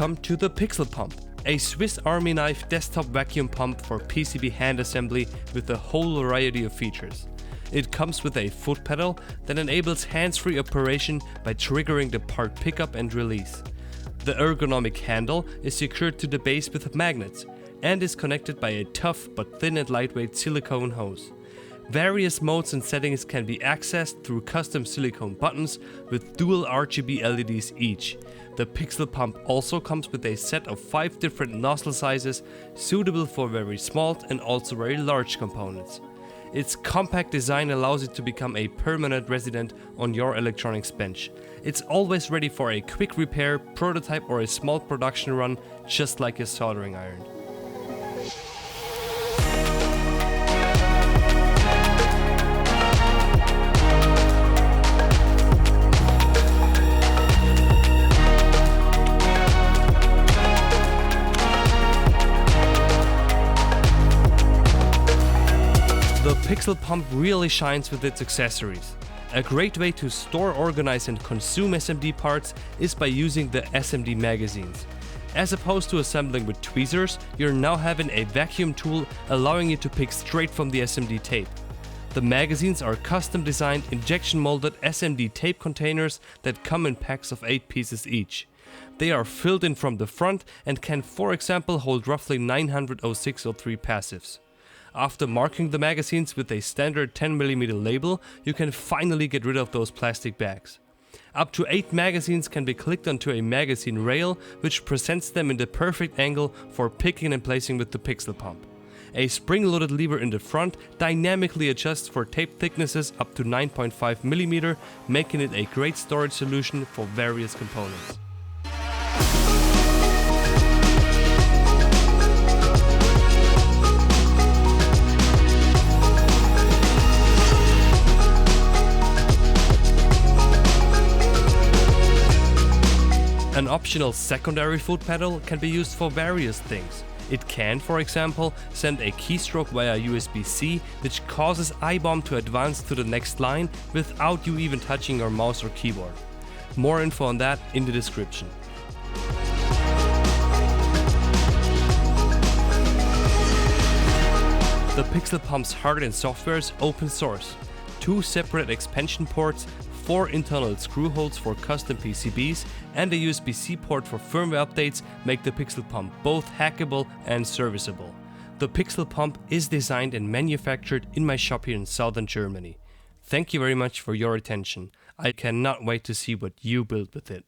Welcome to the Pixel Pump, a Swiss Army knife desktop vacuum pump for PCB hand assembly with a whole variety of features. It comes with a foot pedal that enables hands-free operation by triggering the part pickup and release. The ergonomic handle is secured to the base with magnets and is connected by a tough but thin and lightweight silicone hose. Various modes and settings can be accessed through custom silicone buttons with dual RGB LEDs each. The Pixel Pump also comes with a set of 5 different nozzle sizes suitable for very small and also very large components. Its compact design allows it to become a permanent resident on your electronics bench. It's always ready for a quick repair, prototype or a small production run, just like a soldering iron. The Pixel Pump really shines with its accessories. A great way to store, organize and consume SMD parts is by using the SMD magazines. As opposed to assembling with tweezers, you're now having a vacuum tool allowing you to pick straight from the SMD tape. The magazines are custom designed injection molded SMD tape containers that come in packs of 8 pieces each. They are filled in from the front and can, for example, hold roughly 90603 passives. After marking the magazines with a standard 10mm label, you can finally get rid of those plastic bags. Up to 8 magazines can be clicked onto a magazine rail, which presents them in the perfect angle for picking and placing with the Pixel Pump. A spring-loaded lever in the front dynamically adjusts for tape thicknesses up to 9.5mm, making it a great storage solution for various components. An optional secondary foot pedal can be used for various things. It can, for example, send a keystroke via USB-C, which causes IBOM to advance to the next line without you even touching your mouse or keyboard. More info on that in the description. The Pixel Pump's hardware and software is open source. 2 separate expansion ports, 4 internal screw holes for custom PCBs and a USB-C port for firmware updates make the Pixel Pump both hackable and serviceable. The Pixel Pump is designed and manufactured in my shop here in southern Germany. Thank you very much for your attention. I cannot wait to see what you build with it.